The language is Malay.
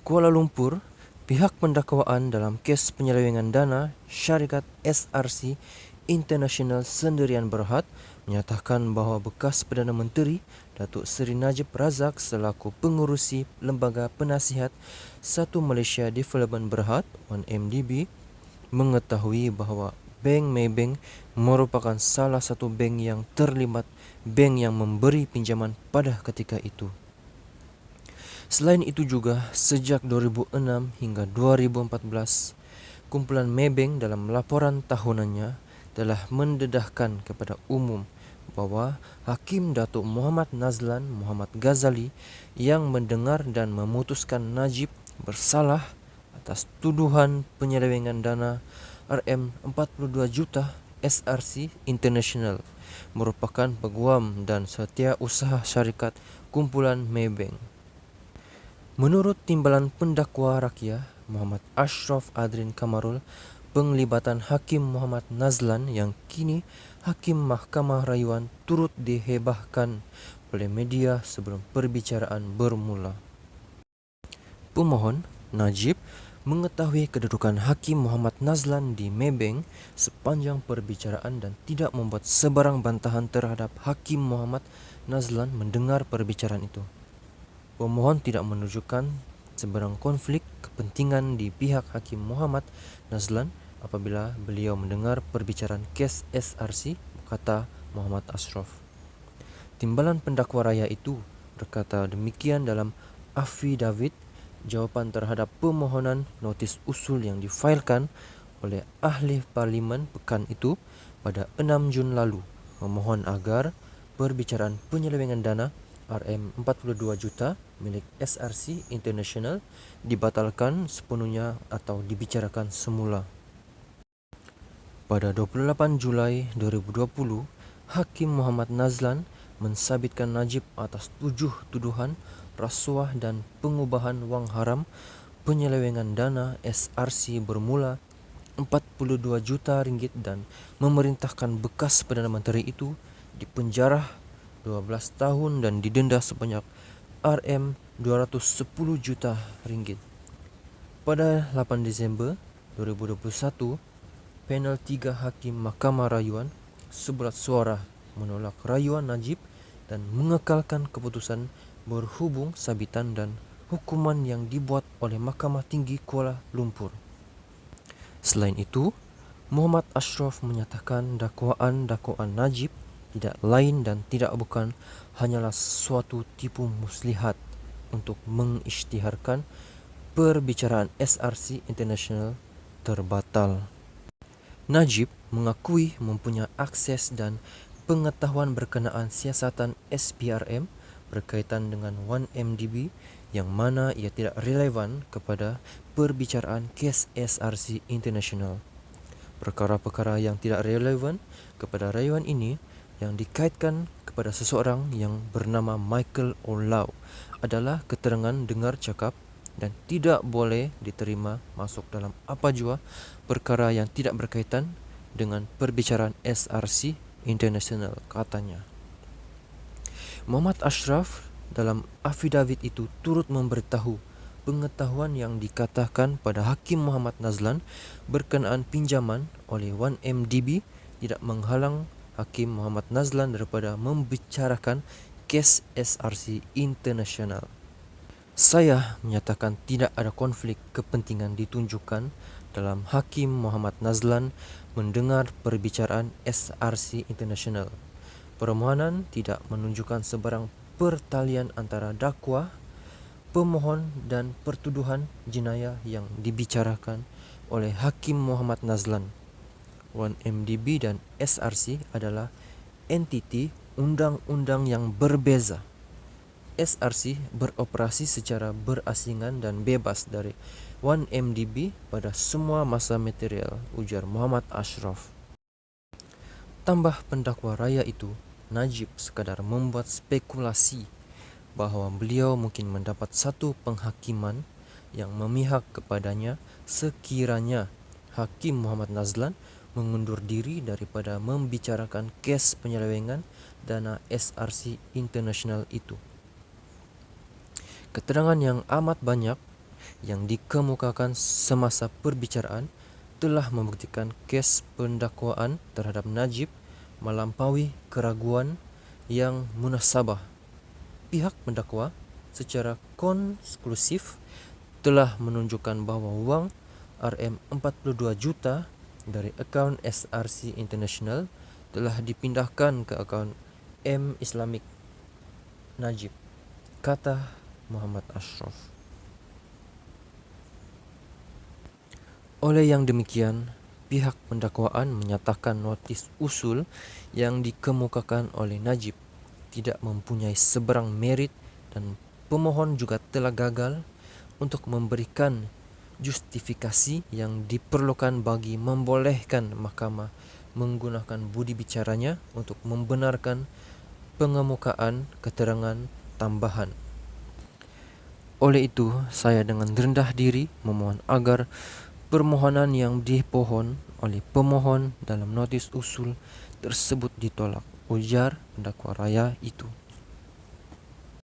Kuala Lumpur, pihak pendakwaan dalam kes penyelewengan dana syarikat SRC International Sendirian Berhad menyatakan bahawa bekas Perdana Menteri Datuk Seri Najib Razak selaku pengurusi Lembaga Penasihat Satu Malaysia Development Berhad (1MDB) mengetahui bahawa Bank Maybank merupakan salah satu bank yang terlibat bank yang memberi pinjaman pada ketika itu. Selain itu juga, sejak 2006 hingga 2014, kumpulan Maybank dalam laporan tahunannya telah mendedahkan kepada umum bahawa Hakim Datuk Muhammad Nazlan Muhammad Ghazali yang mendengar dan memutuskan Najib bersalah atas tuduhan penyelewengan dana RM42 juta SRC International merupakan peguam dan setiausaha syarikat kumpulan Maybank. Menurut Timbalan Pendakwa Rakyat Muhammad Ashraf Adrin Kamarul, penglibatan Hakim Muhammad Nazlan yang kini Hakim Mahkamah Rayuan turut dihebahkan oleh media sebelum perbicaraan bermula. Pemohon, Najib, mengetahui kedudukan Hakim Muhammad Nazlan di Maybank sepanjang perbicaraan dan tidak membuat sebarang bantahan terhadap Hakim Muhammad Nazlan mendengar perbicaraan itu. Pemohon tidak menunjukkan sebarang konflik kepentingan di pihak Hakim Muhammad Nazlan apabila beliau mendengar perbicaraan kes SRC, kata Muhammad Ashraf. Timbalan pendakwa raya itu berkata demikian dalam affidavit jawapan terhadap permohonan notis usul yang difailkan oleh Ahli Parlimen pekan itu pada 6 Jun lalu, memohon agar perbicaraan penyelewengan dana RM42 juta milik SRC International dibatalkan sepenuhnya atau dibicarakan semula. Pada 28 Julai 2020, Hakim Muhammad Nazlan mensabitkan Najib atas 7 tuduhan rasuah dan pengubahan wang haram penyelewengan dana SRC bermula RM42 juta dan memerintahkan bekas Perdana Menteri itu dipenjara 12 tahun dan didenda sebanyak RM210 juta. Pada 8 Disember 2021, panel 3 Hakim Mahkamah Rayuan seberat suara menolak rayuan Najib dan mengekalkan keputusan berhubung sabitan dan hukuman yang dibuat oleh Mahkamah Tinggi Kuala Lumpur. Selain itu, Muhammad Ashraf menyatakan dakwaan Najib tidak lain dan tidak bukan hanyalah suatu tipu muslihat untuk mengisytiharkan perbicaraan SRC International terbatal. Najib mengakui mempunyai akses dan pengetahuan berkenaan siasatan SPRM berkaitan dengan 1MDB yang mana ia tidak relevan kepada perbicaraan kes SRC International. Perkara-perkara yang tidak relevan kepada rayuan ini yang dikaitkan kepada seseorang yang bernama Michael O'Lau adalah keterangan dengar cakap dan tidak boleh diterima masuk dalam apa jua perkara yang tidak berkaitan dengan perbicaraan SRC International, katanya. Muhammad Ashraf dalam affidavit itu turut memberitahu pengetahuan yang dikatakan pada Hakim Muhammad Nazlan berkenaan pinjaman oleh 1MDB tidak menghalang Hakim Muhammad Nazlan daripada membicarakan kes SRC International. Saya menyatakan tidak ada konflik kepentingan ditunjukkan dalam Hakim Muhammad Nazlan mendengar perbicaraan SRC International. Permohonan tidak menunjukkan sebarang pertalian antara dakwa, pemohon dan pertuduhan jenayah yang dibicarakan oleh Hakim Muhammad Nazlan. 1MDB dan SRC adalah entiti undang-undang yang berbeza. SRC beroperasi secara berasingan dan bebas dari 1MDB pada semua masa material, ujar Muhammad Ashraf. Tambah pendakwa raya itu, Najib sekadar membuat spekulasi bahawa beliau mungkin mendapat satu penghakiman yang memihak kepadanya sekiranya Hakim Muhammad Nazlan mengundur diri daripada membicarakan kes penyelewengan dana SRC International itu. Keterangan yang amat banyak yang dikemukakan semasa perbicaraan telah membuktikan kes pendakwaan terhadap Najib melampaui keraguan yang munasabah. Pihak pendakwa secara konklusif telah menunjukkan bahwa wang Rm42 juta dari akaun SRC International telah dipindahkan ke akaun M Islamic Najib, kata Muhammad Ashraf. Oleh yang demikian, pihak pendakwaan menyatakan notis usul yang dikemukakan oleh Najib tidak mempunyai seberang merit dan pemohon juga telah gagal untuk memberikan justifikasi yang diperlukan bagi membolehkan mahkamah menggunakan budi bicaranya untuk membenarkan pengemukaan keterangan tambahan. Oleh itu, saya dengan rendah diri memohon agar permohonan yang dipohon oleh pemohon dalam notis usul tersebut ditolak, ujar pendakwa raya itu.